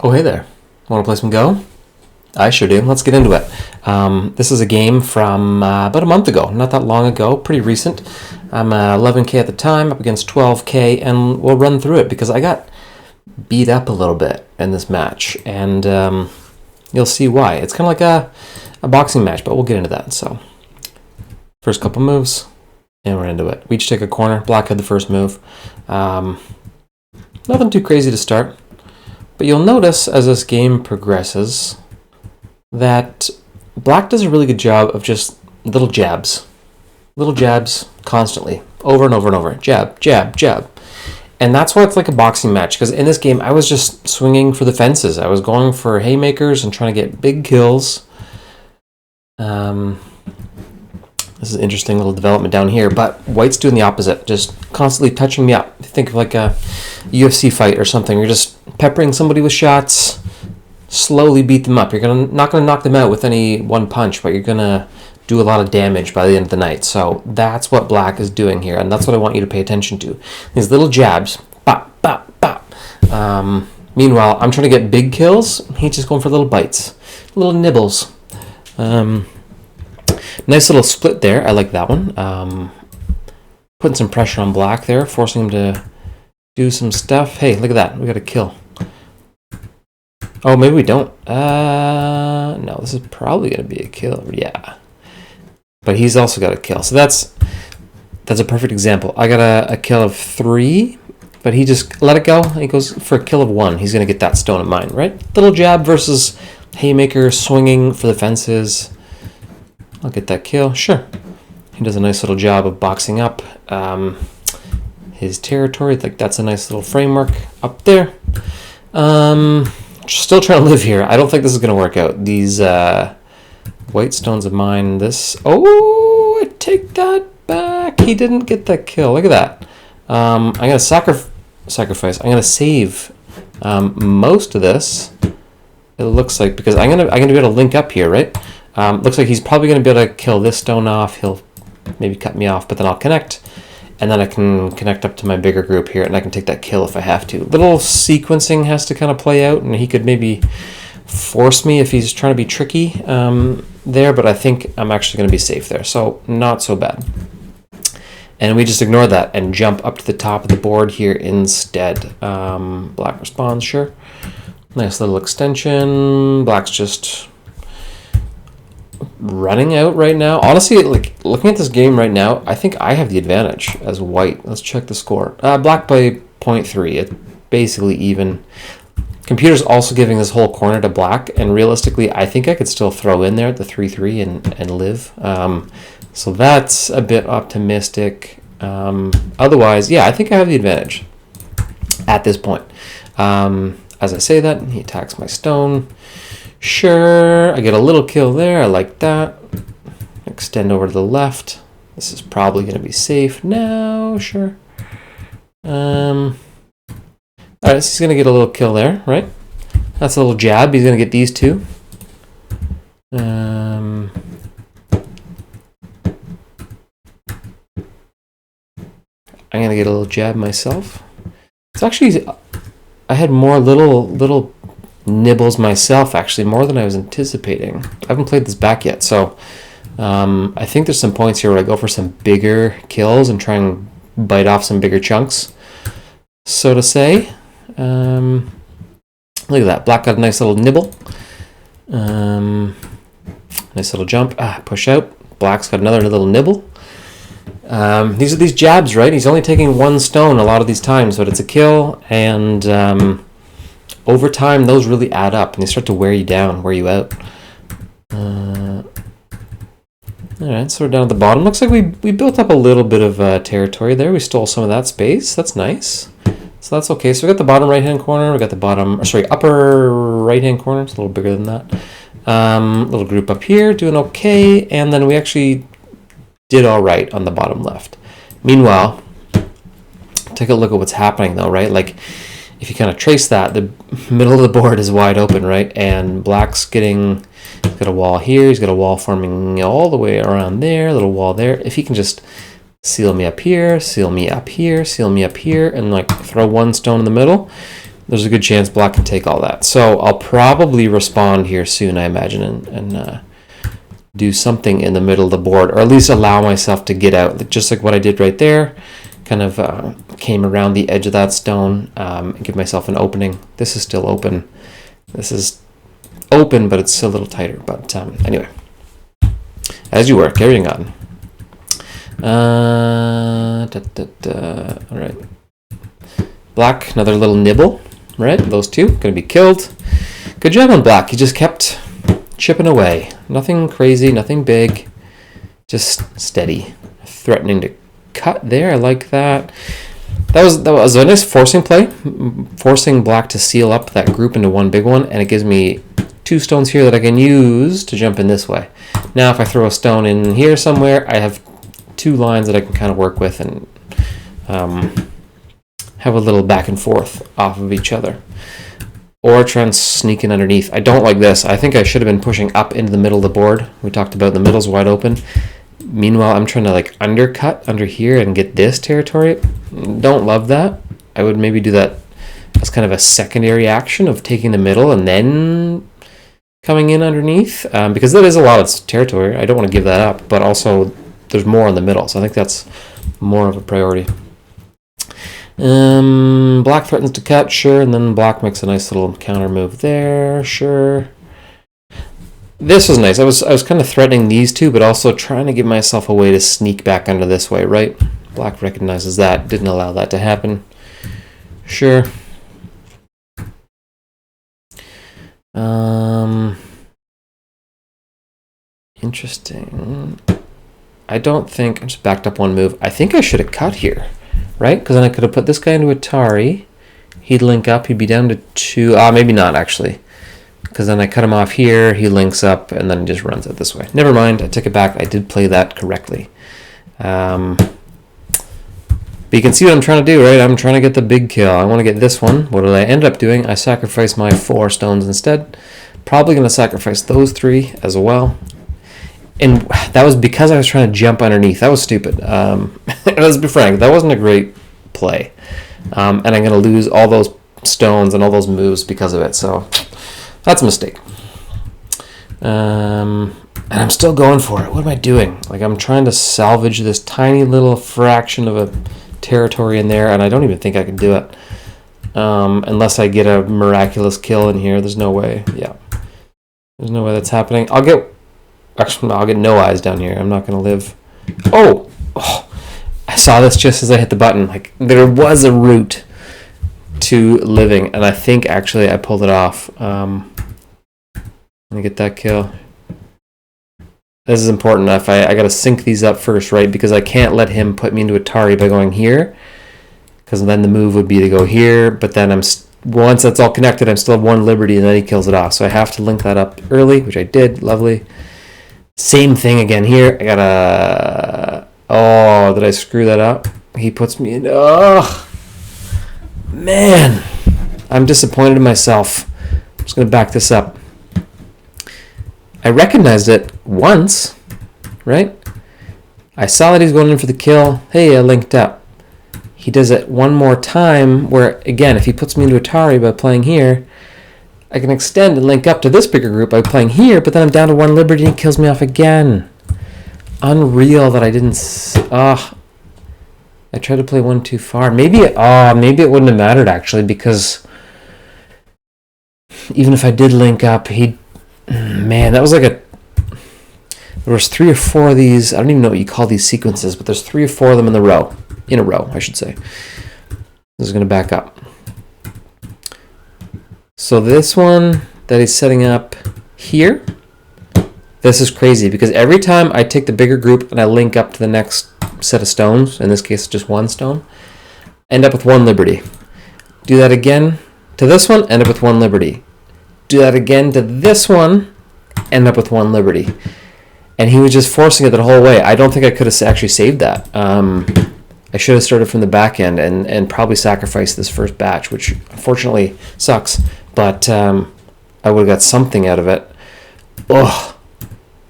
Oh, hey there. Want to play some Go? I sure do. Let's get into it. This is a game from about a month ago, not that long ago, pretty recent. I'm 11K at the time, up against 12K, and we'll run through it because I got beat up a little bit in this match, and you'll see why. It's kind of like a boxing match, but we'll get into that. So, first couple moves, and we're into it. We each take a corner. Black had the first move. Nothing too crazy to start. But you'll notice as this game progresses that Black does a really good job of just little jabs constantly, over and over and over. Jab, jab, jab. And that's why it's like a boxing match, because in this game I was just swinging for the fences. I was going for haymakers and trying to get big kills. This is an interesting little development down here, but White's doing the opposite, just constantly touching me up. Think of like a UFC fight or something. You're just peppering somebody with shots, slowly beat them up. You're not gonna knock them out with any one punch, but you're gonna do a lot of damage by the end of the night. So that's what Black is doing here, and that's what I want you to pay attention to. These little jabs, bop, bop, bop. Meanwhile, I'm trying to get big kills. He's just going for little bites, little nibbles. Nice little split there. I like that one. Putting some pressure on Black there, forcing him to do some stuff. Hey, look at that. We got a kill. Oh, maybe we don't. No, this is probably going to be a kill. Yeah. But he's also got a kill. So that's a perfect example. I got a kill of 3, but he just let it go. He goes for a kill of 1. He's going to get that stone of mine, right? Little jab versus haymaker, swinging for the fences. I'll get that kill. Sure. He does a nice little job of boxing up his territory. Like that's a nice little framework up there. Still trying to live here. I don't think this is going to work out. These white stones of mine. Oh, I take that back. He didn't get that kill. Look at that. I'm going to sacrifice. I'm going to save most of this. It looks like, because I'm going to be able to link up here, right? Looks like he's probably going to be able to kill this stone off. He'll maybe cut me off, but then I'll connect. And then I can connect up to my bigger group here, and I can take that kill if I have to. Little sequencing has to kind of play out, and he could maybe force me if he's trying to be tricky there, but I think I'm actually going to be safe there. So not so bad. And we just ignore that and jump up to the top of the board here instead. Black responds, sure. Nice little extension. Black's just running out right now. Honestly, like looking at this game right now, I think I have the advantage as White. Let's check the score. Black by 0.3. It's basically even. Computer's also giving this whole corner to Black, and realistically, I think I could still throw in there at the 3-3 and live. So that's a bit optimistic. Otherwise, yeah, I think I have the advantage at this point. As I say that, he attacks my stone. Sure, I get a little kill there. I like that. Extend over to the left. This is probably going to be safe now. Sure. All right, so he's going to get a little kill there, right? That's a little jab. He's going to get these two. I'm going to get a little jab myself. It's actually, I had more little nibbles myself, actually, more than I was anticipating. I haven't played this back yet, so I think there's some points here where I go for some bigger kills and try and bite off some bigger chunks, so to say. Look at that. Black got a nice little nibble. Nice little jump. Push out. Black's got another little nibble. These are these jabs, right? He's only taking 1 stone a lot of these times, but it's a kill, and over time, those really add up, and they start to wear you down, wear you out. All right, so we're down at the bottom. Looks like we built up a little bit of territory there. We stole some of that space. That's nice. So that's okay. So we got the bottom right-hand corner. We got the upper right-hand corner. It's a little bigger than that. Little group up here, doing okay. And then we actually did all right on the bottom left. Meanwhile, take a look at what's happening, though, right? Like, if you kind of trace that, the middle of the board is wide open, right? And Black's he's got a wall here. He's got a wall forming all the way around there, a little wall there. If he can just seal me up here, seal me up here, seal me up here, and like throw 1 stone in the middle, there's a good chance black can take all that. So I'll probably respond here soon, I imagine, and do something in the middle of the board, or at least allow myself to get out, just like what I did right there. Kind of came around the edge of that stone and give myself an opening. This is still open. This is open, but it's a little tighter. But anyway, as you were, carrying on. All right. Black, another little nibble. Right, those two going to be killed. Good job on black. He just kept chipping away. Nothing crazy, nothing big. Just steady. Threatening to cut there. I like that. That was a nice forcing play. Forcing black to seal up that group into one big one, and it gives me 2 stones here that I can use to jump in this way. Now if I throw a stone in here somewhere, I have 2 lines that I can kind of work with and have a little back and forth off of each other. Or try and sneak in underneath. I don't like this. I think I should have been pushing up into the middle of the board. We talked about the middle's wide open. Meanwhile, I'm trying to like undercut under here and get this territory. Don't love that. I would maybe do that as kind of a secondary action of taking the middle and then coming in underneath. Because that is a lot of territory. I don't want to give that up. But also, there's more in the middle. So I think that's more of a priority. Black threatens to cut, sure, and then black makes a nice little counter move there, sure. This was nice. I was kind of threatening these two, but also trying to give myself a way to sneak back under this way, right? Black recognizes that, didn't allow that to happen. Sure. Interesting. I don't think, I just backed up one move. I think I should have cut here. Right? Because then I could have put this guy into Atari. He'd link up. He'd be down to 2. Maybe not, actually. Because then I cut him off here. He links up, and then he just runs it this way. Never mind. I took it back. I did play that correctly. But you can see what I'm trying to do, right? I'm trying to get the big kill. I want to get this one. What did I end up doing? I sacrificed my 4 stones instead. Probably going to sacrifice those 3 as well. And that was because I was trying to jump underneath. That was stupid. Let's be frank, that wasn't a great play. And I'm going to lose all those stones and all those moves because of it. So that's a mistake. And I'm still going for it. What am I doing? Like, I'm trying to salvage this tiny little fraction of a territory in there, and I don't even think I can do it. Unless I get a miraculous kill in here. There's no way. Yeah. There's no way that's happening. I'll get no eyes down here. I'm not going to live. Oh, I saw this just as I hit the button. Like, there was a route to living, and I think actually I pulled it off. Let me get that kill. This is important enough. I got to sync these up first, right? Because I can't let him put me into Atari by going here, because then the move would be to go here. But then once that's all connected, I'm still have 1 liberty, and then he kills it off. So I have to link that up early, which I did. Lovely. Same thing again here. I gotta... Oh, did I screw that up? He puts me in... Oh, man. I'm disappointed in myself. I'm just going to back this up. I recognized it once, right? I saw that he's going in for the kill. Hey, I linked up. He does it one more time where, again, if he puts me into Atari by playing here, I can extend and link up to this bigger group by playing here, but then I'm down to 1 liberty and he kills me off again. Unreal that I didn't... I tried to play 1 too far. Maybe it wouldn't have mattered, actually, because even if I did link up, man, that was like there was 3 or 4 of these. I don't even know what you call these sequences, but there's 3 or 4 of them in a row, I should say. This is going to back up. So this one that he's setting up here, this is crazy because every time I take the bigger group and I link up to the next set of stones, in this case just 1 stone, end up with 1 liberty. Do that again to this one, end up with 1 liberty. Do that again to this one, end up with 1 liberty. And he was just forcing it the whole way. I don't think I could have actually saved that. I should have started from the back end and probably sacrificed this first batch, which unfortunately sucks. But I would have got something out of it. Ugh,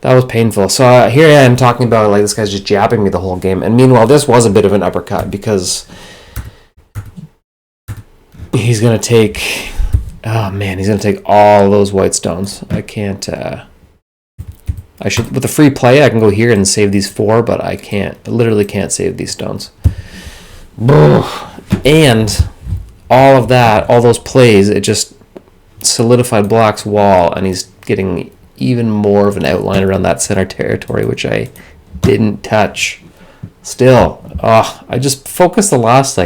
that was painful. So here I am talking about like this guy's just jabbing me the whole game. And meanwhile, this was a bit of an uppercut because he's going to take... Oh, man, he's going to take all those white stones. I can't... I should... With a free play, I can go here and save these 4, but I can't. I literally can't save these stones. And all of that, all those plays, it just solidified Black's wall, and he's getting even more of an outline around that center territory, which I didn't touch. Still, I just focused the last,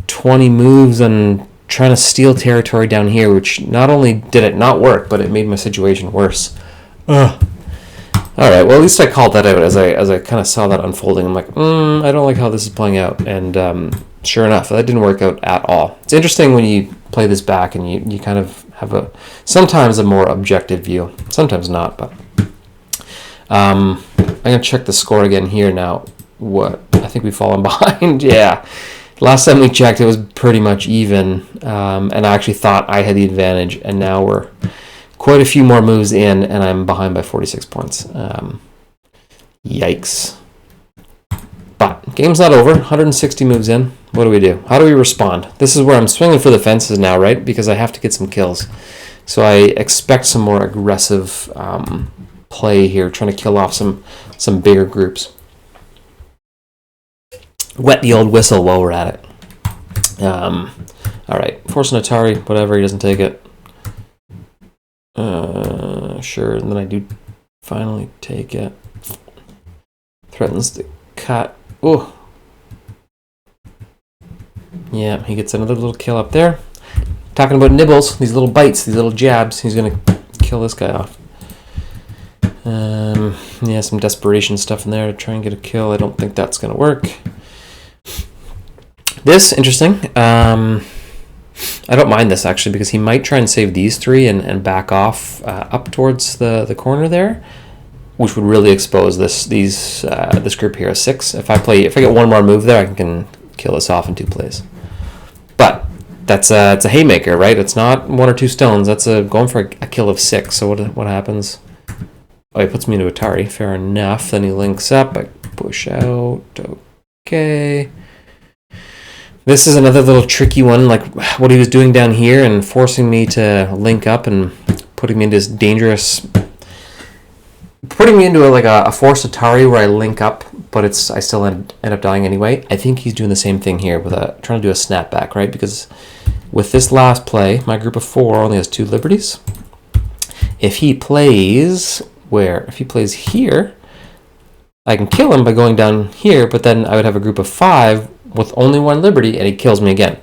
20 moves on trying to steal territory down here, which not only did it not work, but it made my situation worse. All right, well, at least I called that out as I kind of saw that unfolding. I'm like, I don't like how this is playing out. And sure enough, that didn't work out at all. It's interesting when you play this back and you kind of have sometimes a more objective view. Sometimes not, but I'm going to check the score again here now. What? I think we've fallen behind. Yeah. Last time we checked, it was pretty much even, and I actually thought I had the advantage, and now we're quite a few more moves in, and I'm behind by 46 points. Yikes. But game's not over. 160 moves in. What do? How do we respond? This is where I'm swinging for the fences now, right? Because I have to get some kills. So I expect some more aggressive play here, trying to kill off some bigger groups. Wet the old whistle while we're at it. All right, force an Atari, whatever, he doesn't take it. Sure, and then I do finally take it. Threatens to cut. Oh. Yeah, he gets another little kill up there. Talking about nibbles, these little bites, these little jabs. He's going to kill this guy off. Yeah, some desperation stuff in there to try and get a kill. I don't think that's going to work. This, interesting. I don't mind this, actually, because he might try and save these 3 and back off up towards the corner there, which would really expose this group here as 6. If I get one more move there, I can kill this off in 2 plays. But it's a haymaker, right? It's not 1 or 2 stones. That's going for a kill of 6. So what happens? Oh, he puts me into Atari. Fair enough. Then he links up. I push out. Okay. This is another little tricky one, like what he was doing down here and forcing me to link up and putting me into this dangerous... Putting me into a forced Atari where I link up, but I still end up dying anyway. I think he's doing the same thing here with trying to do a snapback, right? Because with this last play, my group of 4 only has 2 liberties. If he plays where? If he plays here, I can kill him by going down here, but then I would have a group of 5 with only 1 liberty, and he kills me again.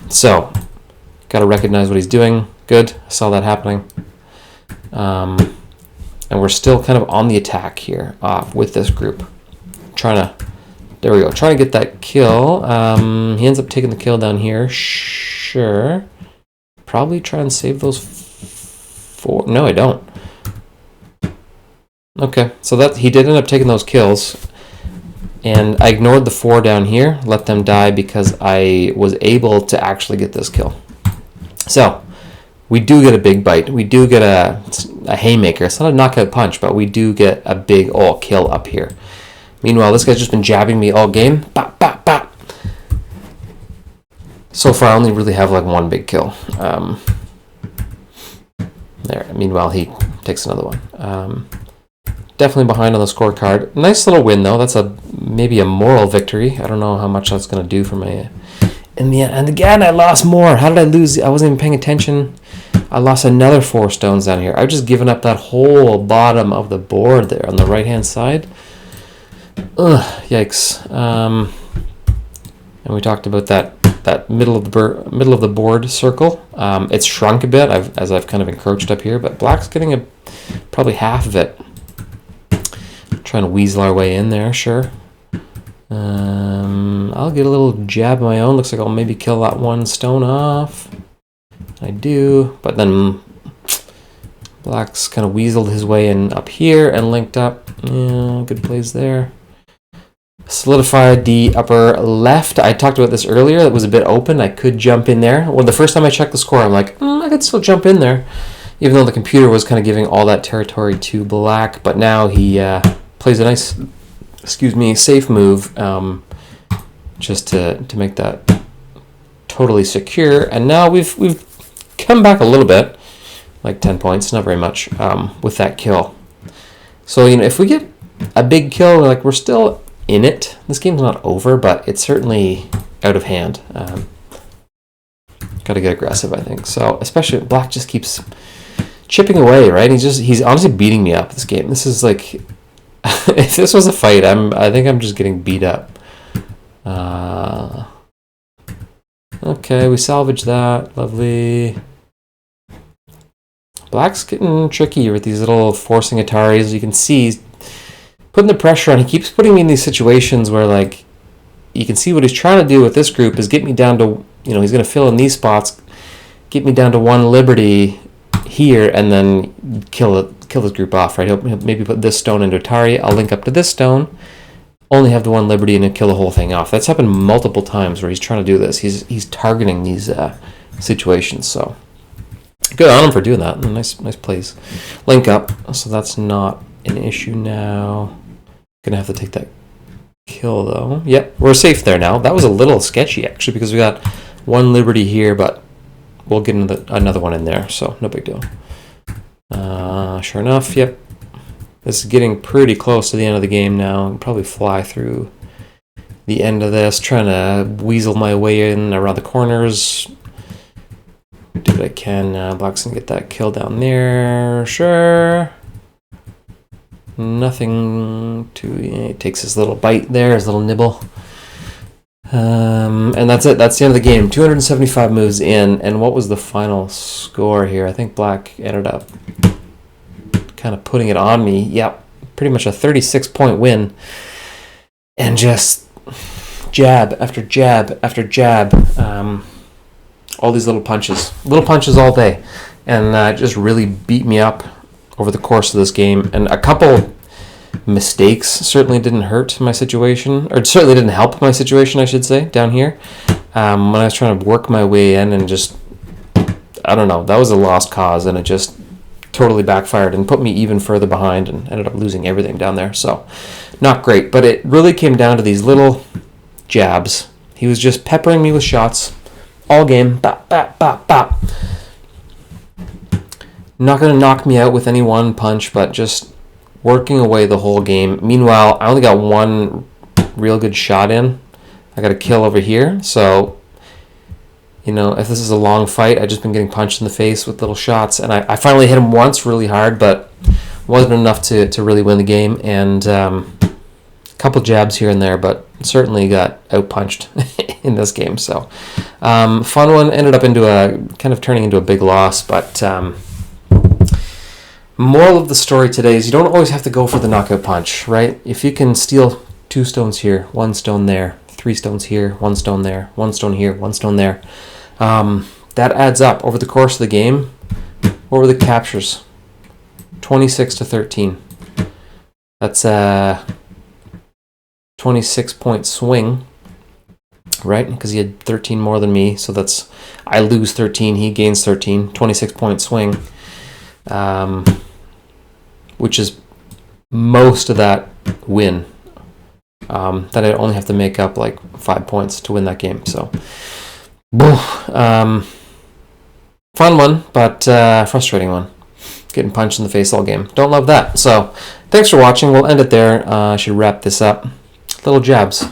So, got to recognize what he's doing. Good, I saw that happening. And we're still kind of on the attack here with this group. There we go, trying to get that kill. He ends up taking the kill down here. Sure. Probably try and save those 4. No, I don't. Okay, so he did end up taking those kills. And I ignored the 4 down here, let them die because I was able to actually get this kill. So, we do get a big bite. We do get a haymaker. It's not a knockout punch, but we do get a big kill up here. Meanwhile, this guy's just been jabbing me all game. Bop, bop, bop. So far, I only really have 1 big kill. There. Meanwhile, he takes another one. Definitely behind on the scorecard. Nice little win, though. That's maybe a moral victory. I don't know how much that's going to do for my... In the end, and again, I lost more. How did I lose? I wasn't even paying attention. I lost another 4 stones down here. I've just given up that whole bottom of the board there on the right-hand side. Ugh, yikes. And we talked about that middle of the board circle. It's shrunk a bit as I've kind of encroached up here, but Black's getting probably half of it. Trying to weasel our way in there, sure. I'll get a little jab of my own. Looks like I'll maybe kill that 1 stone off. I do, but then Black's kind of weaseled his way in up here and linked up. Yeah, good plays there. Solidified the upper left. I talked about this earlier. It was a bit open. I could jump in there. Well, the first time I checked the score, I'm like, I could still jump in there, even though the computer was kind of giving all that territory to Black. But now he plays a nice, safe move, just to make that totally secure. And now we've come back a little bit, like 10 points, not very much, with that kill. So, if we get a big kill, like, we're still in it. This game's not over, but it's certainly out of hand. Got to get aggressive, I think. So, especially Black just keeps chipping away, right? He's honestly beating me up this game. This is like, if this was a fight, I think I'm just getting beat up. Okay, we salvage that. Lovely. Black's getting tricky with these little forcing Ataris. You can see he's putting the pressure on. He keeps putting me in these situations where, like, you can see what he's trying to do with this group is get me down to, he's going to fill in these spots, get me down to 1 Liberty here, and then kill this group off, right? He'll maybe put this stone into Atari. I'll link up to this stone, only have the 1 Liberty, and then kill the whole thing off. That's happened multiple times where he's trying to do this. He's targeting these situations, so good on him for doing that. Nice plays. Link up, so that's not an issue now. Gonna have to take that kill though. Yep, we're safe there now. That was a little sketchy actually because we got 1 Liberty here, but we'll get another one in there, so no big deal. Sure enough, yep. This is getting pretty close to the end of the game now. I'll probably fly through the end of this, trying to weasel my way in around the corners. Do what I can. Black's gonna get that kill down there. Sure. Nothing to... He takes his little bite there, his little nibble. And that's it. That's the end of the game. 275 moves in. And what was the final score here? I think Black ended up kind of putting it on me. Yep. Pretty much a 36-point win. And just jab after jab after jab. All these little punches. Little punches all day. And just really beat me up over the course of this game. And a couple mistakes certainly didn't hurt my situation, or certainly didn't help my situation, I should say, down here. When I was trying to work my way in and just, I don't know, that was a lost cause, and it just totally backfired and put me even further behind and ended up losing everything down there. So, not great, but it really came down to these little jabs. He was just peppering me with shots all game. Bop, bop, bop, bop. Not going to knock me out with any one punch, but just working away the whole game. Meanwhile, I only got 1 real good shot in. I got a kill over here. So, if this is a long fight, I've just been getting punched in the face with little shots. And I finally hit him once really hard, but wasn't enough to really win the game. And a couple jabs here and there, but certainly got out-punched in this game. So, fun one. Ended up turning into a big loss, but... moral of the story today is you don't always have to go for the knockout punch, right? If you can steal 2 stones here, 1 stone there, 3 stones here, 1 stone there, 1 stone here, 1 stone there, that adds up over the course of the game. What were the captures? 26 to 13. That's a 26-point swing, right? Because he had 13 more than me, so that's, I lose 13, he gains 13, 26-point swing. Which is most of that win. Then I only have to make up like 5 points to win that game. So, fun one, but frustrating one. Getting punched in the face all game. Don't love that. So, thanks for watching. We'll end it there. I should wrap this up. Little jabs.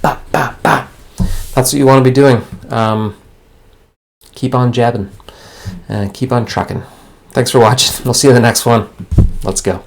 Bah, bah, bah. That's what you want to be doing. Keep on jabbing. Keep on trucking. Thanks for watching. We'll see you in the next one. Let's go.